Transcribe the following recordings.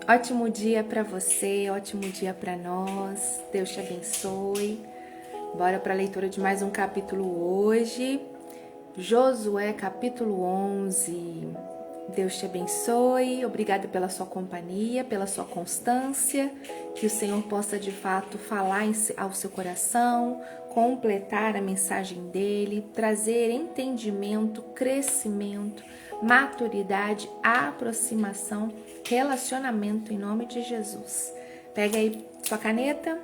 Ótimo dia para você, ótimo dia para nós. Deus te abençoe. Bora para a leitura de mais um capítulo hoje. Josué, capítulo 11. Deus te abençoe. Obrigada pela sua companhia, pela sua constância. Que o Senhor possa de fato falar ao seu coração, completar a mensagem dele, trazer entendimento, crescimento, maturidade, aproximação, relacionamento em nome de Jesus. Pega aí sua caneta,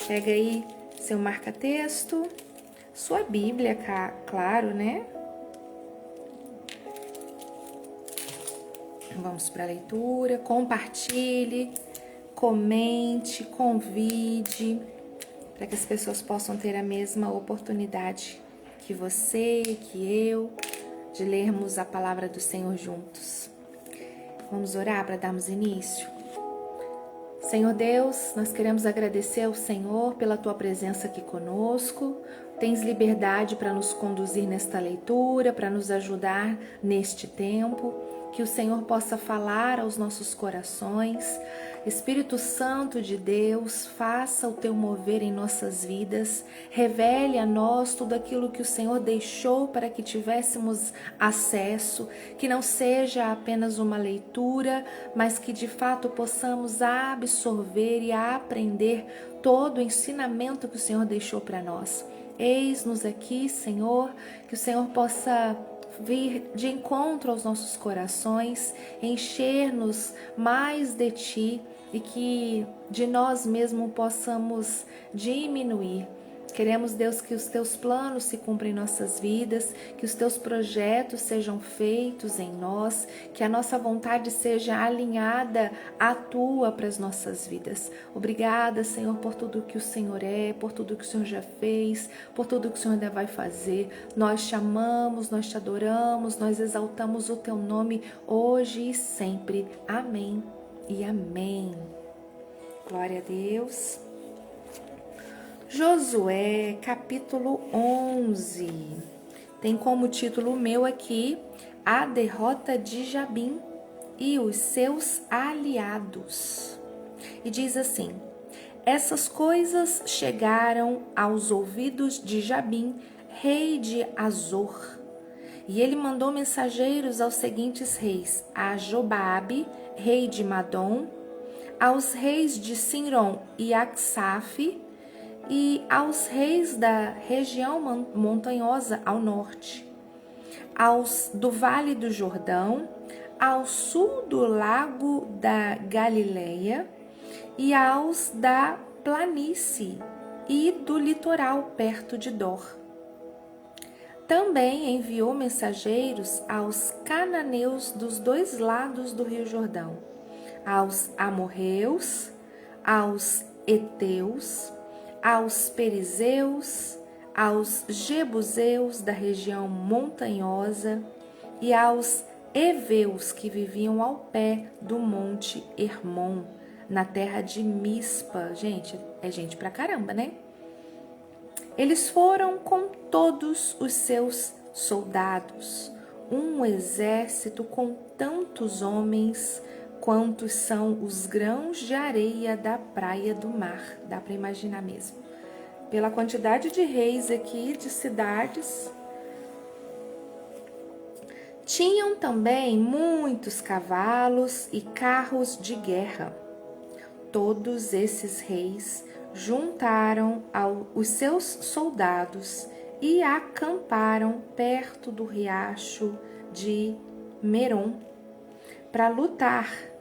pega aí seu marca-texto, sua Bíblia, claro, né? Vamos para a leitura, compartilhe, comente, convide, para que as pessoas possam ter a mesma oportunidade que você, que eu, de lermos a palavra do Senhor juntos. Vamos orar para darmos início? Senhor Deus, nós queremos agradecer ao Senhor pela Tua presença aqui conosco. Tens liberdade para nos conduzir nesta leitura, para nos ajudar neste tempo. Que o Senhor possa falar aos nossos corações. Espírito Santo de Deus, faça o Teu mover em nossas vidas. Revele a nós tudo aquilo que o Senhor deixou para que tivéssemos acesso. Que não seja apenas uma leitura, mas que de fato possamos absorver e aprender todo o ensinamento que o Senhor deixou para nós. Eis-nos aqui, Senhor, que o Senhor possa vir de encontro aos nossos corações, encher-nos mais de Ti e que de nós mesmos possamos diminuir. Queremos, Deus, que os Teus planos se cumpram em nossas vidas, que os Teus projetos sejam feitos em nós, que a nossa vontade seja alinhada à Tua para as nossas vidas. Obrigada, Senhor, por tudo que o Senhor é, por tudo que o Senhor já fez, por tudo que o Senhor ainda vai fazer. Nós te amamos, nós te adoramos, nós exaltamos o Teu nome hoje e sempre. Amém e amém. Glória a Deus. Josué, capítulo 11, tem como título meu aqui, A Derrota de Jabim e os seus aliados. E diz assim, essas coisas chegaram aos ouvidos de Jabim, rei de Azor, e ele mandou mensageiros aos seguintes reis, a Jobabe, rei de Madom, aos reis de Sinron e Aksaf, e aos reis da região montanhosa ao norte, aos do Vale do Jordão, ao sul do lago da Galileia e aos da planície e do litoral perto de Dor. Também enviou mensageiros aos cananeus dos dois lados do Rio Jordão, aos amorreus, aos heteus, aos perizeus, aos jebuseus da região montanhosa e aos heveus que viviam ao pé do monte Hermon, na terra de Mispa. Gente, é gente pra caramba, né? Eles foram com todos os seus soldados, um exército com tantos homens quantos são os grãos de areia da praia do mar. Dá para imaginar mesmo. Pela quantidade de reis aqui, de cidades. Tinham também muitos cavalos e carros de guerra. Todos esses reis juntaram os seus soldados e acamparam perto do riacho de Merom para lutar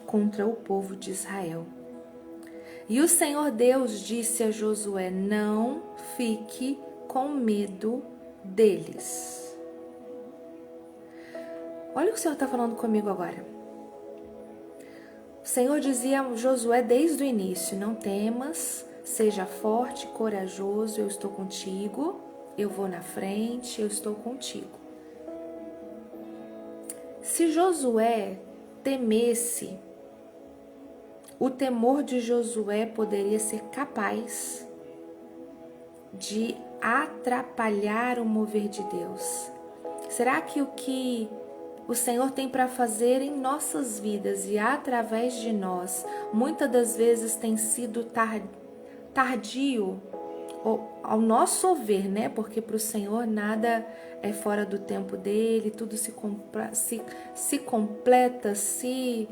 contra o povo de Israel. E o Senhor Deus disse a Josué, não fique com medo deles. Olha o que o Senhor está falando comigo agora. O Senhor dizia a Josué desde o início, não temas, seja forte, corajoso, eu estou contigo, eu vou na frente, eu estou contigo. Se Josué temesse, o temor de Josué poderia ser capaz de atrapalhar o mover de Deus. Será que o que o Senhor tem para fazer em nossas vidas e através de nós, muitas das vezes tem sido tardio, ao nosso ver, né? Porque para o Senhor nada é fora do tempo dele, tudo se completa, se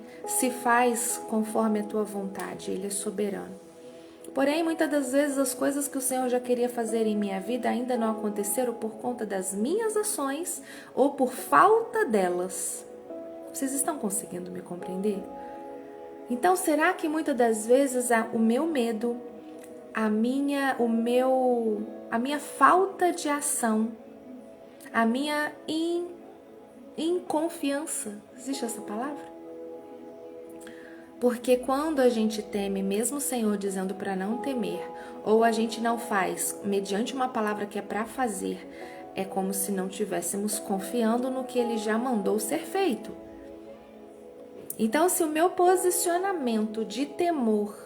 faz conforme a tua vontade, ele é soberano. Porém, muitas das vezes as coisas que o Senhor já queria fazer em minha vida ainda não aconteceram por conta das minhas ações ou por falta delas. Vocês estão conseguindo me compreender? Então, será que muitas das vezes o meu medo, a minha falta de ação, a minha inconfiança, existe essa palavra? Porque quando a gente teme, mesmo o Senhor dizendo para não temer, ou a gente não faz mediante uma palavra que é para fazer, é como se não estivéssemos confiando no que Ele já mandou ser feito. Então, se o meu posicionamento de temor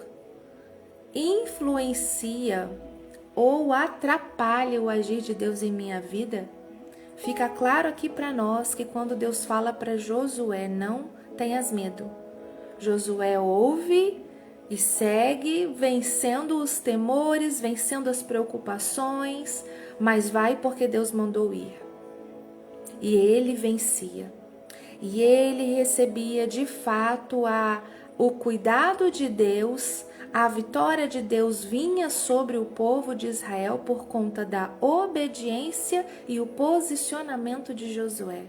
influencia ou atrapalha o agir de Deus em minha vida, fica claro aqui para nós que quando Deus fala para Josué, não tenhas medo, Josué ouve e segue, vencendo os temores, vencendo as preocupações, mas vai porque Deus mandou ir. E ele vencia. E ele recebia de fato o cuidado de Deus, a vitória de Deus vinha sobre o povo de Israel por conta da obediência e o posicionamento de Josué.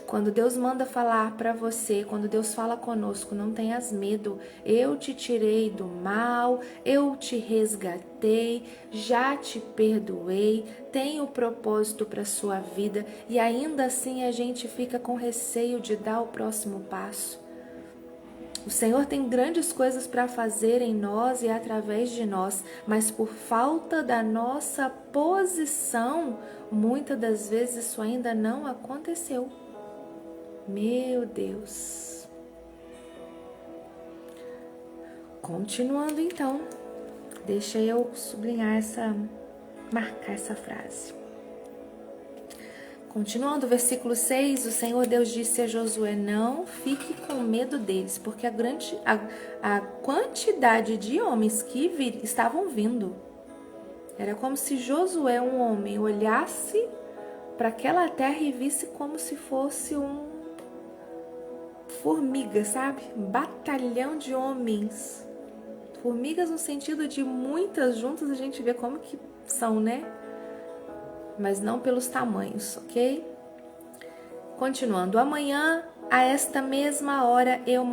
Quando Deus manda falar para você, quando Deus fala conosco, não tenhas medo, eu te tirei do mal, eu te resgatei, já te perdoei, tenho propósito para sua vida e ainda assim a gente fica com receio de dar o próximo passo. O Senhor tem grandes coisas para fazer em nós e através de nós, mas por falta da nossa posição, muitas das vezes isso ainda não aconteceu. Meu Deus. Continuando então, deixa eu sublinhar marcar essa frase. Continuando, versículo 6, o Senhor Deus disse a Josué, não fique com medo deles, porque a quantidade de homens que estavam vindo, era como se Josué, um homem, olhasse para aquela terra e visse como se fosse formiga, sabe? Batalhão de homens. Formigas no sentido de muitas juntas, a gente vê como que são, né? Mas não pelos tamanhos, ok? Continuando, amanhã, a esta mesma hora, eu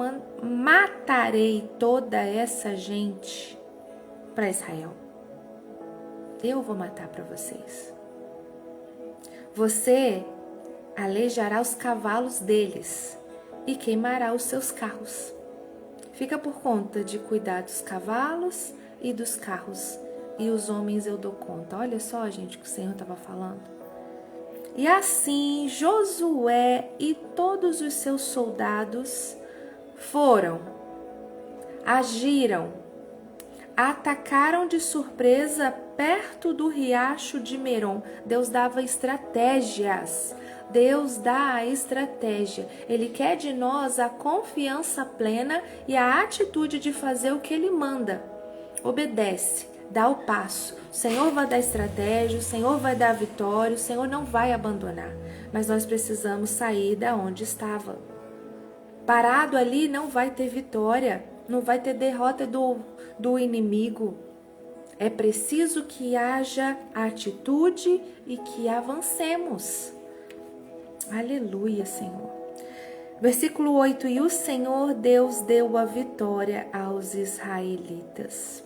matarei toda essa gente para Israel. Eu vou matar para vocês. Você alejará os cavalos deles e queimará os seus carros. Fica por conta de cuidar dos cavalos e dos carros. E os homens eu dou conta. Olha só, gente, o que o Senhor estava falando. E assim Josué e todos os seus soldados agiram, atacaram de surpresa perto do riacho de Merom. Deus dava estratégias. Deus dá a estratégia. Ele quer de nós a confiança plena e a atitude de fazer o que Ele manda. Obedece, dá o passo. O Senhor vai dar estratégia, o Senhor vai dar vitória, o Senhor não vai abandonar. Mas nós precisamos sair da onde estava. Parado ali não vai ter vitória, não vai ter derrota do inimigo. É preciso que haja atitude e que avancemos. Aleluia, Senhor. Versículo 8, e o Senhor Deus deu a vitória aos israelitas.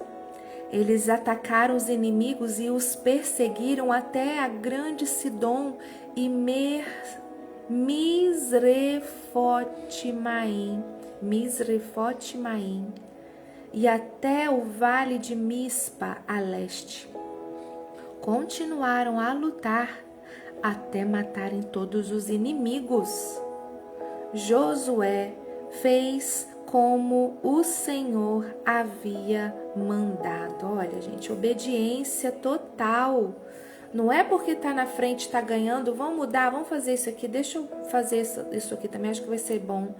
Eles atacaram os inimigos e os perseguiram até a grande Sidom e Misrefote-Maim, e até o vale de Mispa a leste. Continuaram a lutar até matarem todos os inimigos. Josué fez como o Senhor havia mandado. Olha, gente, obediência total. Não é porque tá na frente, tá ganhando, vamos mudar, vamos fazer isso aqui, deixa eu fazer isso aqui também, acho que vai ser bom.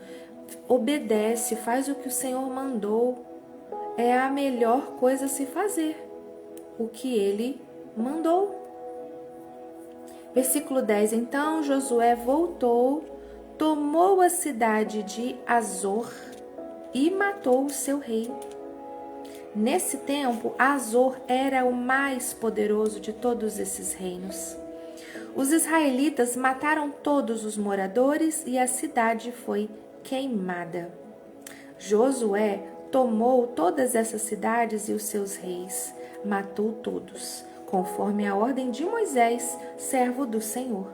Obedece, faz o que o Senhor mandou. É a melhor coisa a se fazer, o que Ele mandou. Versículo 10. Então Josué voltou, tomou a cidade de Azor e matou o seu rei. Nesse tempo, Azor era o mais poderoso de todos esses reinos. Os israelitas mataram todos os moradores e a cidade foi queimada. Josué tomou todas essas cidades e os seus reis, matou todos, conforme a ordem de Moisés, servo do Senhor.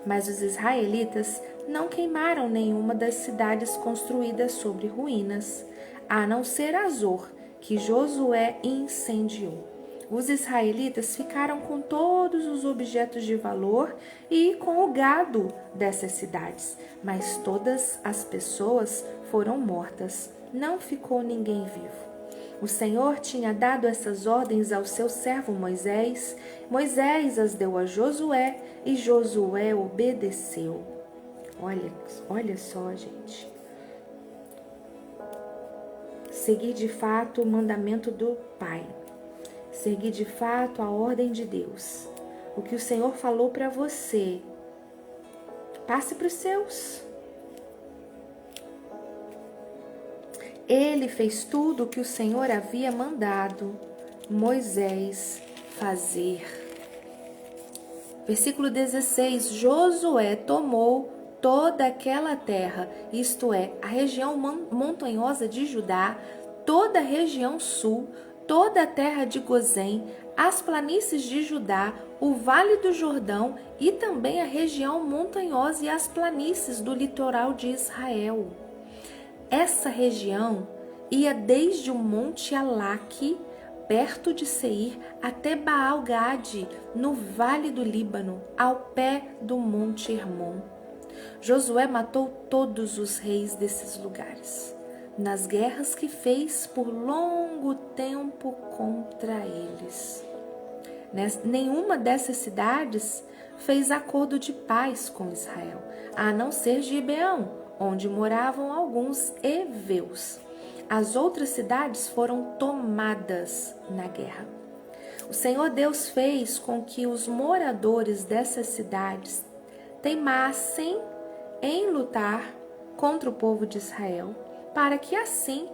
Mas os israelitas não queimaram nenhuma das cidades construídas sobre ruínas, a não ser Azor, que Josué incendiou. Os israelitas ficaram com todos os objetos de valor e com o gado dessas cidades, mas todas as pessoas foram mortas, não ficou ninguém vivo. O Senhor tinha dado essas ordens ao seu servo Moisés, Moisés as deu a Josué e Josué obedeceu. Olha só, gente. Seguir de fato o mandamento do Pai. Seguir de fato a ordem de Deus. O que o Senhor falou para você, passe para os seus. Ele fez tudo o que o Senhor havia mandado Moisés fazer. Versículo 16. Josué tomou toda aquela terra, isto é, a região montanhosa de Judá, toda a região sul, toda a terra de Gozém, as planícies de Judá, o vale do Jordão e também a região montanhosa e as planícies do litoral de Israel. Essa região ia desde o Monte Alaque, perto de Seir, até Baal-Gade, no vale do Líbano, ao pé do Monte Hermon. Josué matou todos os reis desses lugares, nas guerras que fez por longo tempo contra eles. Nenhuma dessas cidades fez acordo de paz com Israel, a não ser Gibeão, onde moravam alguns heveus. As outras cidades foram tomadas na guerra. O Senhor Deus fez com que os moradores dessas cidades teimassem em lutar contra o povo de Israel, para que assim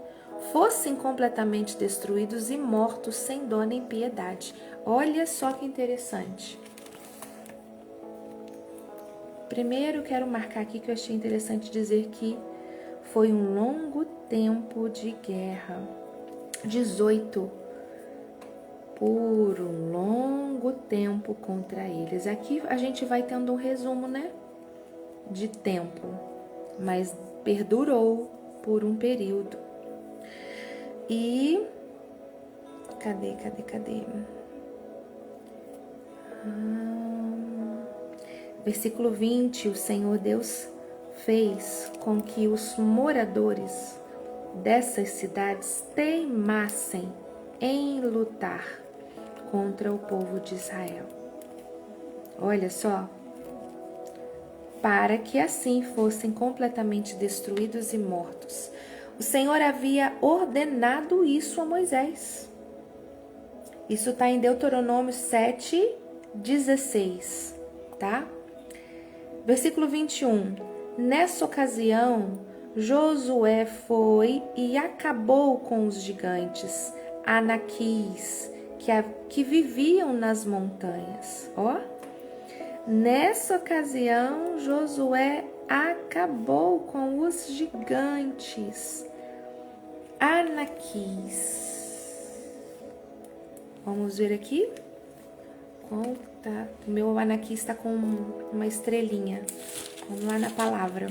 fossem completamente destruídos e mortos sem dó nem piedade. Olha só que interessante. Primeiro, quero marcar aqui que eu achei interessante dizer que foi um longo tempo de guerra. 18. Por um longo tempo contra eles. Aqui a gente vai tendo um resumo, né? De tempo. Mas perdurou por um período. E... Cadê? Versículo 20, o Senhor Deus fez com que os moradores dessas cidades teimassem em lutar contra o povo de Israel. Olha só, para que assim fossem completamente destruídos e mortos. O Senhor havia ordenado isso a Moisés. Isso está em Deuteronômio 7:16, tá? Versículo 21. Nessa ocasião, Josué foi e acabou com os gigantes, anaquis, que viviam nas montanhas. Ó, nessa ocasião, Josué acabou com os gigantes, anaquis. Vamos ver aqui. Tá. O meu anaquis está com uma estrelinha. Vamos lá na palavra.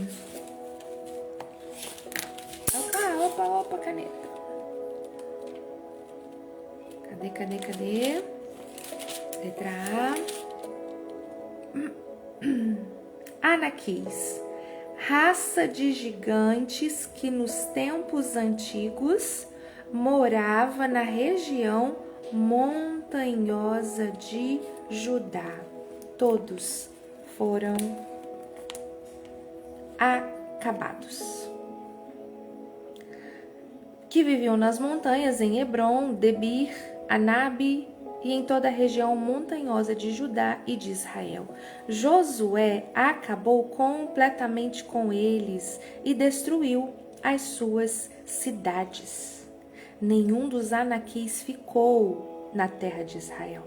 Opa, caneta. Cadê? Letra A. Anaquis. Raça de gigantes que nos tempos antigos morava na região montanhosa de Judá. Todos foram acabados. Que viviam nas montanhas em Hebron, Debir, Anabe e em toda a região montanhosa de Judá e de Israel. Josué acabou completamente com eles e destruiu as suas cidades. Nenhum dos anaquis ficou na terra de Israel.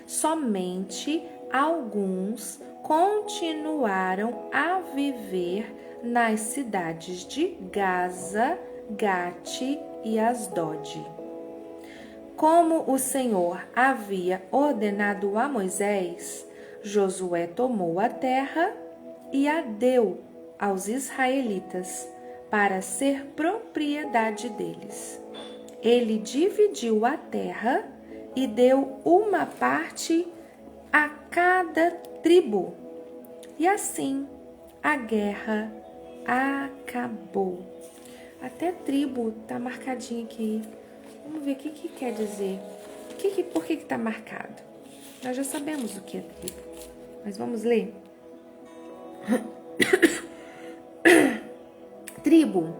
Somente alguns continuaram a viver nas cidades de Gaza, Gate e Asdod. Como o Senhor havia ordenado a Moisés, Josué tomou a terra e a deu aos israelitas para ser propriedade deles. Ele dividiu a terra e deu uma parte a cada tribo. E assim a guerra acabou. Até tribo tá marcadinho aqui. Vamos ver o que quer dizer. Por que tá marcado? Nós já sabemos o que é tribo. Mas vamos ler. Tribo.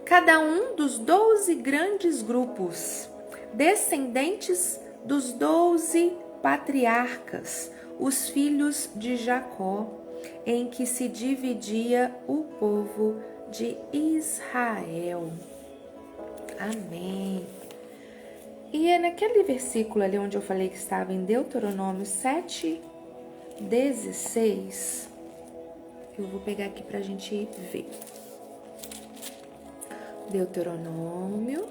Cada um dos 12 grandes grupos, descendentes dos 12 patriarcas, os filhos de Jacó, em que se dividia o povo de Israel. Amém. E é naquele versículo ali onde eu falei que estava em Deuteronômio 7:16, eu vou pegar aqui pra gente ver. Deuteronômio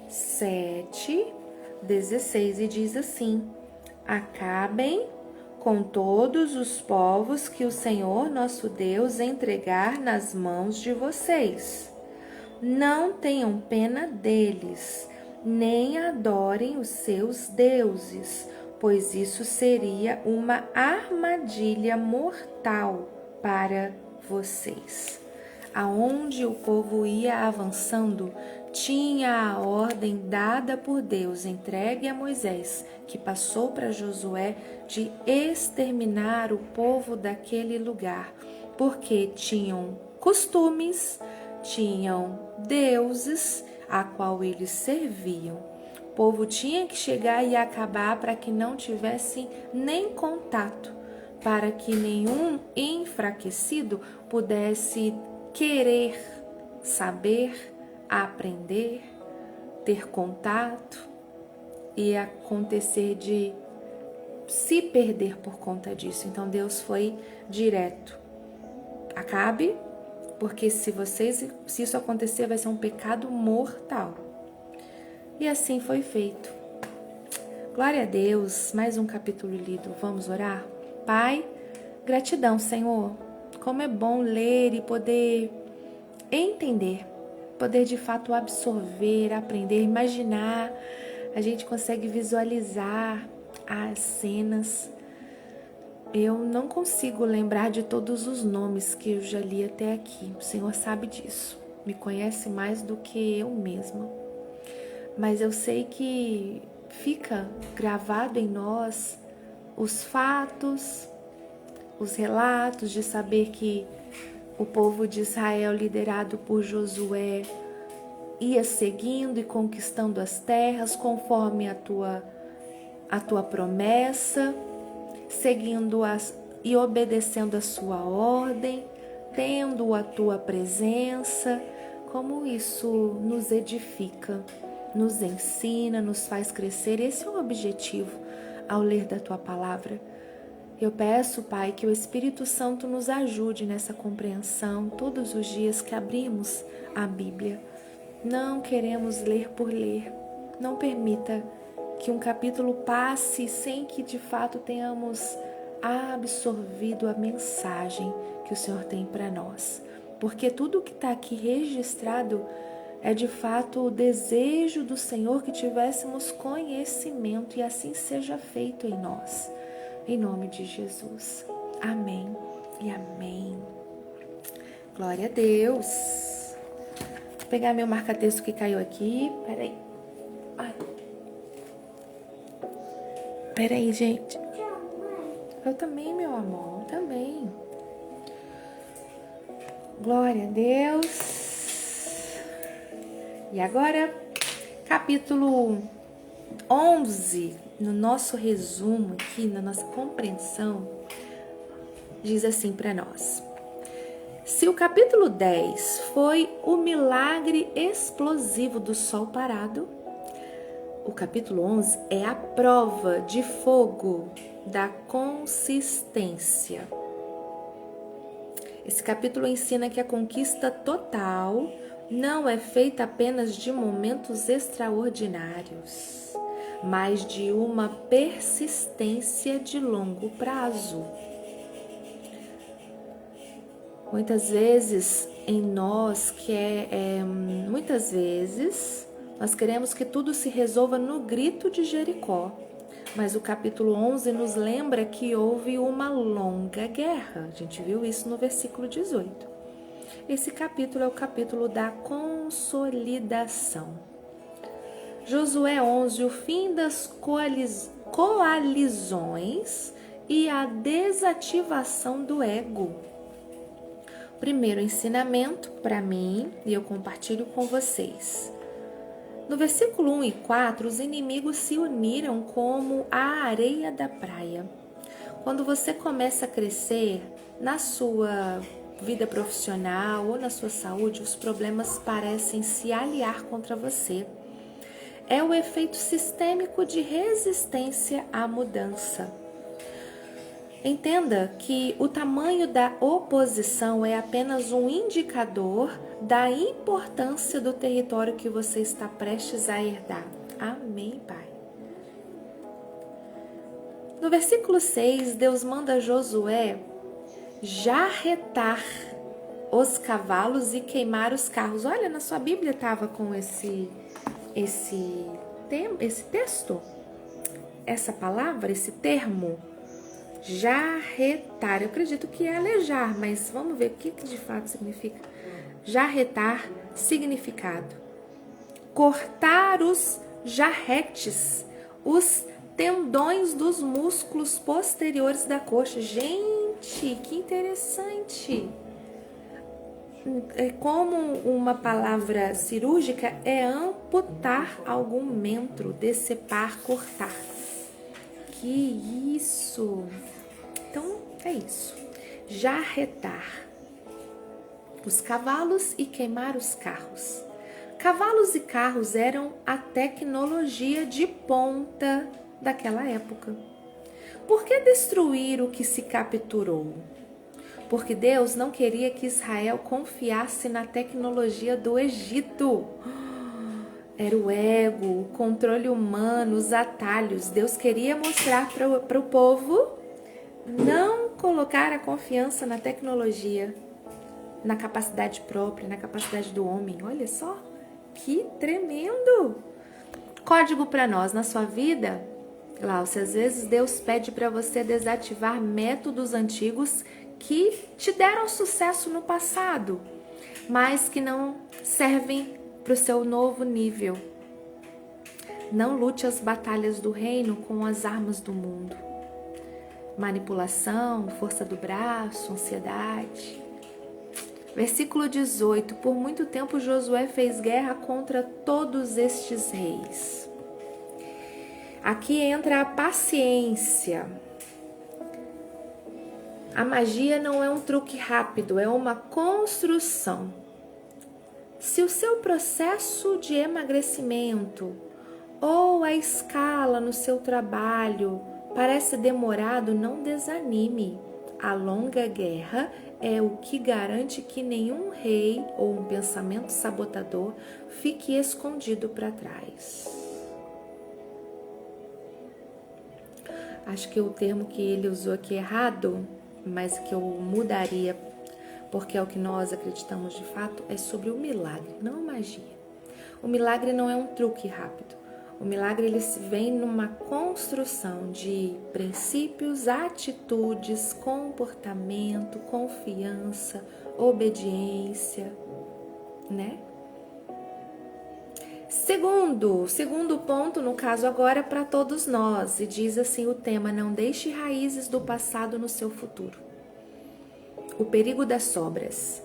7:16 e diz assim: acabem com todos os povos que o Senhor nosso Deus entregar nas mãos de vocês. Não tenham pena deles, nem adorem os seus deuses, pois isso seria uma armadilha mortal para vocês. Aonde o povo ia avançando, tinha a ordem dada por Deus, entregue a Moisés, que passou para Josué, de exterminar o povo daquele lugar, porque tinham costumes, tinham deuses a qual eles serviam. O povo tinha que chegar e acabar para que não tivesse nem contato, para que nenhum enfraquecido pudesse querer saber, aprender, ter contato e acontecer de se perder por conta disso. Então Deus foi direto. Acabe, porque se isso acontecer, vai ser um pecado mortal. E assim foi feito. Glória a Deus, mais um capítulo lido. Vamos orar? Pai, gratidão, Senhor. Como é bom ler e poder entender, poder de fato absorver, aprender, imaginar. A gente consegue visualizar as cenas. Eu não consigo lembrar de todos os nomes que eu já li até aqui. O Senhor sabe disso. Me conhece mais do que eu mesma. Mas eu sei que fica gravado em nós os fatos, os relatos de saber que o povo de Israel, liderado por Josué, ia seguindo e conquistando as terras conforme a tua promessa, seguindo e obedecendo a sua ordem, tendo a tua presença. Como isso nos edifica, nos ensina, nos faz crescer. Esse é o objetivo ao ler da tua palavra. Eu peço, Pai, que o Espírito Santo nos ajude nessa compreensão todos os dias que abrimos a Bíblia. Não queremos ler por ler. Não permita que um capítulo passe sem que de fato tenhamos absorvido a mensagem que o Senhor tem para nós. Porque tudo que está aqui registrado é de fato o desejo do Senhor que tivéssemos conhecimento e assim seja feito em nós. Em nome de Jesus. Amém e amém. Glória a Deus. Vou pegar meu marca-texto que caiu aqui. Peraí, gente. Eu também, meu amor, eu também. Glória a Deus. E agora, capítulo 11, no nosso resumo aqui, na nossa compreensão, diz assim para nós. Se o capítulo 10 foi o milagre explosivo do sol parado, o capítulo 11 é a prova de fogo da consistência. Esse capítulo ensina que a conquista total não é feita apenas de momentos extraordinários, mas de uma persistência de longo prazo. Muitas vezes em nós nós queremos que tudo se resolva no grito de Jericó, mas o capítulo 11 nos lembra que houve uma longa guerra. A gente viu isso no versículo 18. Esse capítulo é o capítulo da consolidação. Josué 11, o fim das coalizões e a desativação do ego. Primeiro ensinamento para mim, e eu compartilho com vocês. No versículo 1 e 4, os inimigos se uniram como a areia da praia. Quando você começa a crescer na sua vida profissional ou na sua saúde, os problemas parecem se aliar contra você. É o efeito sistêmico de resistência à mudança. Entenda que o tamanho da oposição é apenas um indicador da importância do território que você está prestes a herdar. Amém, Pai. No versículo 6, Deus manda Josué jarretar os cavalos e queimar os carros. Olha, na sua Bíblia estava com esse texto, essa palavra, esse termo. Jarretar, eu acredito que é alejar, mas vamos ver o que de fato significa. Jarretar, significado: cortar os jarretes, os tendões dos músculos posteriores da coxa. Gente, que interessante! Como uma palavra cirúrgica, é amputar algum membro, decepar, cortar. Que isso! Então, é isso. Jarretar os cavalos e queimar os carros. Cavalos e carros eram a tecnologia de ponta daquela época. Por que destruir o que se capturou? Porque Deus não queria que Israel confiasse na tecnologia do Egito. Era o ego, o controle humano, os atalhos. Deus queria mostrar para o povo não colocar a confiança na tecnologia, na capacidade própria, na capacidade do homem. Olha só, que tremendo! Código para nós na sua vida, Glaucia, às vezes Deus pede para você desativar métodos antigos que te deram sucesso no passado, mas que não servem para o seu novo nível. Não lute as batalhas do reino com as armas do mundo. Manipulação, força do braço, ansiedade. Versículo 18. Por muito tempo Josué fez guerra contra todos estes reis. Aqui entra a paciência. A magia não é um truque rápido, é uma construção. Se o seu processo de emagrecimento ou a escala no seu trabalho parece demorado, não desanime. A longa guerra é o que garante que nenhum rei ou um pensamento sabotador fique escondido para trás. Acho que o termo que ele usou aqui é errado, mas que eu mudaria, porque é o que nós acreditamos de fato, é sobre o milagre, não a magia. O milagre não é um truque rápido. O milagre ele vem numa construção de princípios, atitudes, comportamento, confiança, obediência, né? Segundo ponto, no caso agora, para todos nós, e diz assim o tema: não deixe raízes do passado no seu futuro. O perigo das sobras.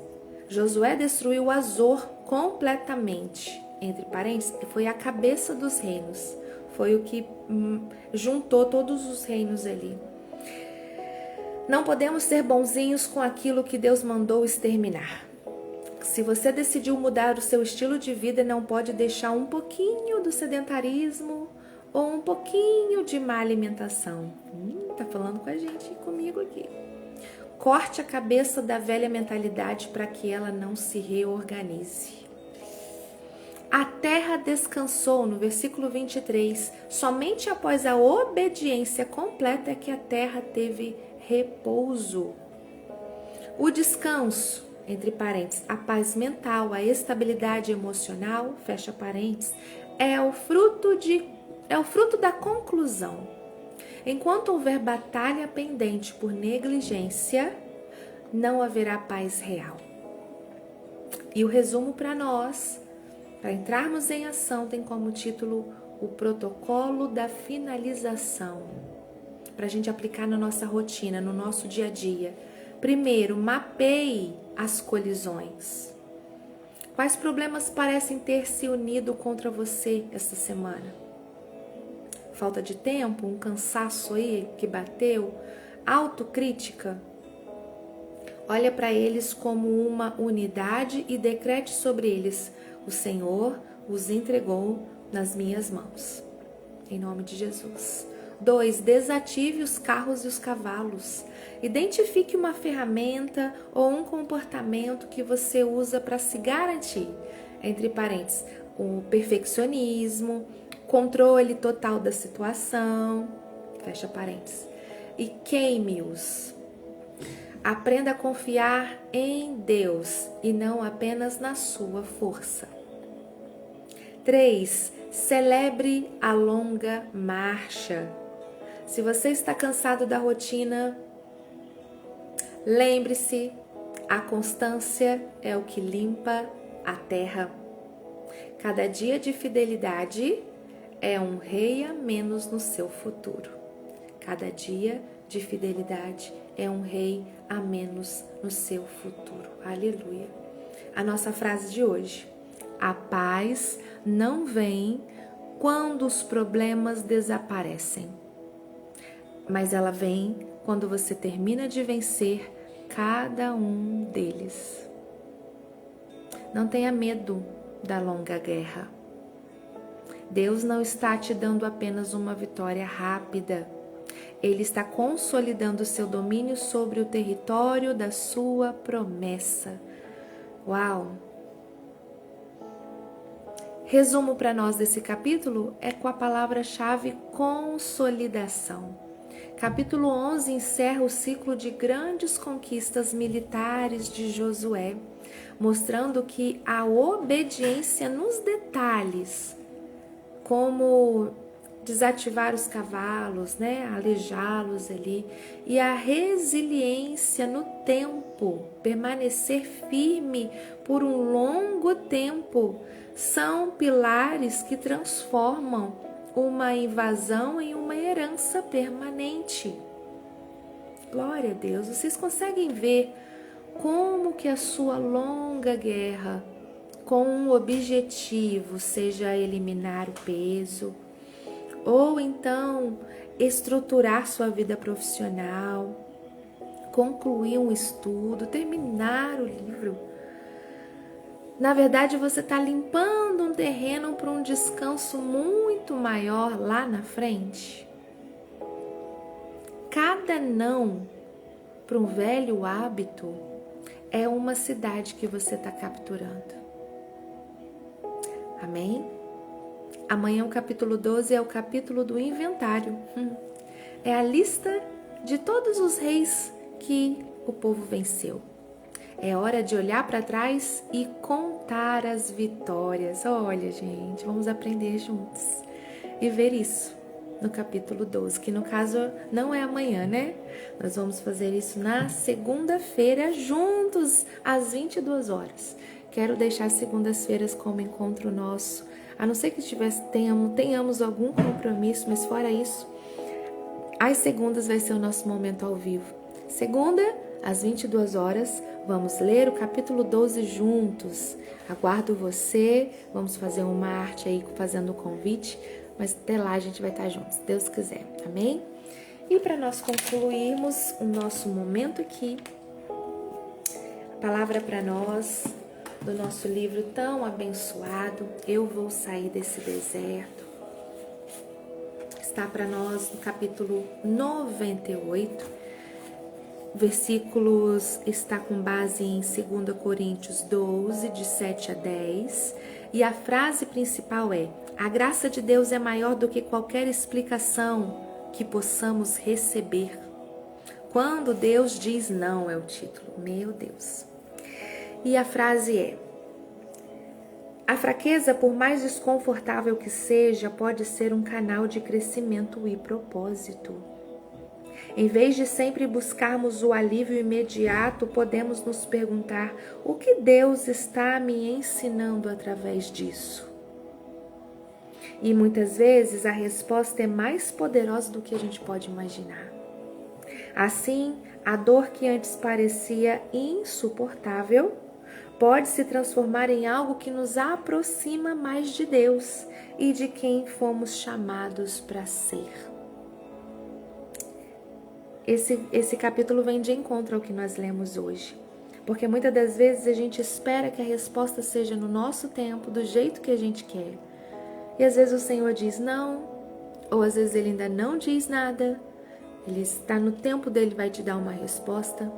Josué destruiu Azor completamente, entre parênteses, foi a cabeça dos reinos, foi o que juntou todos os reinos ali. Não podemos ser bonzinhos com aquilo que Deus mandou exterminar. Se você decidiu mudar o seu estilo de vida, não pode deixar um pouquinho do sedentarismo ou um pouquinho de má alimentação. Tá falando com a gente, comigo aqui. Corte a cabeça da velha mentalidade para que ela não se reorganize. A terra descansou, no versículo 23. Somente após a obediência completa é que a terra teve repouso. O descanso, entre parênteses, a paz mental, a estabilidade emocional, fecha parênteses, é o fruto da conclusão. Enquanto houver batalha pendente por negligência, não haverá paz real. E o resumo para nós, para entrarmos em ação, tem como título o protocolo da finalização, para a gente aplicar na nossa rotina, no nosso dia a dia. Primeiro, mapeie as colisões. Quais problemas parecem ter se unido contra você esta semana? Falta de tempo, um cansaço aí que bateu, autocrítica. Olha para eles como uma unidade e decrete sobre eles: o Senhor os entregou nas minhas mãos. Em nome de Jesus. 2. Desative os carros e os cavalos. Identifique uma ferramenta ou um comportamento que você usa para se garantir, entre parênteses, o perfeccionismo, controle total da situação, fecha parênteses, e queime-os. Aprenda a confiar em Deus e não apenas na sua força. 3. Celebre a longa marcha. Se você está cansado da rotina, lembre-se, a constância é o que limpa a terra. Cada dia de fidelidade é um rei a menos no seu futuro. Cada dia de fidelidade é um rei a menos no seu futuro. Aleluia. A nossa frase de hoje: a paz não vem quando os problemas desaparecem, mas ela vem quando você termina de vencer cada um deles. Não tenha medo da longa guerra. Deus não está te dando apenas uma vitória rápida. Ele está consolidando seu domínio sobre o território da sua promessa. Uau! Resumo para nós desse capítulo é com a palavra-chave consolidação. Capítulo 11 encerra o ciclo de grandes conquistas militares de Josué, mostrando que a obediência nos detalhes, como desativar os cavalos, aleijá-los ali, e a resiliência no tempo, permanecer firme por um longo tempo, são pilares que transformam uma invasão em uma herança permanente. Glória a Deus, vocês conseguem ver como que a sua longa guerra, com um objetivo, seja eliminar o peso, ou então estruturar sua vida profissional, concluir um estudo, terminar o livro. Na verdade, você está limpando um terreno para um descanso muito maior lá na frente. Cada não para um velho hábito é uma cidade que você está capturando. Amém? Amanhã o capítulo 12 é o capítulo do inventário. É a lista de todos os reis que o povo venceu. É hora de olhar para trás e contar as vitórias. Olha, gente, vamos aprender juntos e ver isso no capítulo 12, que no caso não é amanhã, né? Nós vamos fazer isso na segunda-feira juntos às 22 horas. quero deixar as segundas-feiras como encontro nosso. A não ser que tenhamos algum compromisso, mas fora isso, às segundas vai ser o nosso momento ao vivo. Segunda, às 22 horas, vamos ler o capítulo 12 juntos. Aguardo você, vamos fazer uma arte aí fazendo o convite, mas até lá a gente vai estar juntos, se Deus quiser, amém? E para nós concluirmos o nosso momento aqui, a palavra para nós, do nosso livro tão abençoado, Eu Vou Sair Desse Deserto, está para nós no capítulo 98, versículos, está com base em 2 Coríntios 12, de 7 a 10, e a frase principal é: a graça de Deus é maior do que qualquer explicação que possamos receber. Quando Deus diz não, é o título, meu Deus. E a frase é: a fraqueza, por mais desconfortável que seja, pode ser um canal de crescimento e propósito. Em vez de sempre buscarmos o alívio imediato, podemos nos perguntar: o que Deus está me ensinando através disso? E muitas vezes a resposta é mais poderosa do que a gente pode imaginar. Assim, a dor que antes parecia insuportável pode se transformar em algo que nos aproxima mais de Deus e de quem fomos chamados para ser. Esse capítulo vem de encontro ao que nós lemos hoje, porque muitas das vezes a gente espera que a resposta seja no nosso tempo, do jeito que a gente quer. E às vezes o Senhor diz não, ou às vezes Ele ainda não diz nada, Ele está no tempo dele, vai te dar uma resposta.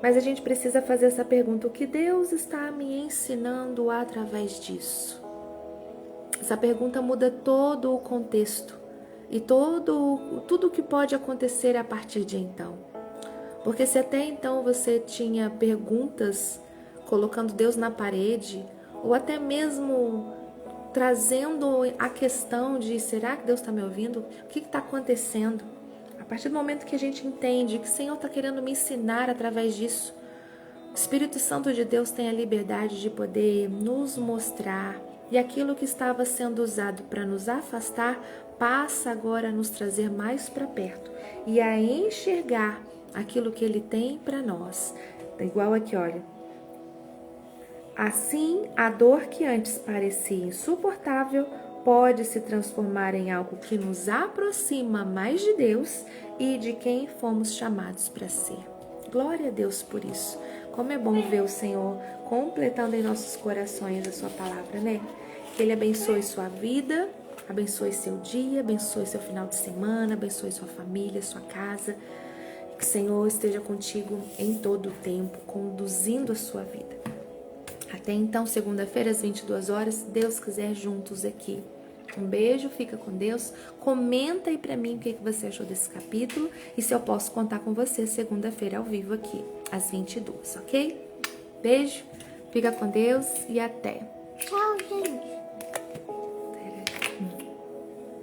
Mas a gente precisa fazer essa pergunta: o que Deus está me ensinando através disso? Essa pergunta muda todo o contexto e tudo o que pode acontecer a partir de então. Porque se até então você tinha perguntas colocando Deus na parede, ou até mesmo trazendo a questão de: será que Deus está me ouvindo? O que está acontecendo? A partir do momento que a gente entende que o Senhor está querendo me ensinar através disso, o Espírito Santo de Deus tem a liberdade de poder nos mostrar, e aquilo que estava sendo usado para nos afastar passa agora a nos trazer mais para perto e a enxergar aquilo que Ele tem para nós. Igual aqui, olha. Assim, a dor que antes parecia insuportável pode se transformar em algo que nos aproxima mais de Deus e de quem fomos chamados para ser. Glória a Deus por isso. Como é bom ver o Senhor completando em nossos corações a sua palavra, né? Que Ele abençoe sua vida, abençoe seu dia, abençoe seu final de semana, abençoe sua família, sua casa. Que o Senhor esteja contigo em todo o tempo, conduzindo a sua vida. Até então, segunda-feira, às 22 horas, se Deus quiser, juntos aqui. Um beijo, fica com Deus. Comenta aí pra mim o que você achou desse capítulo e se eu posso contar com você segunda-feira ao vivo aqui, às 22, ok? Beijo, fica com Deus e até. Tchau, gente.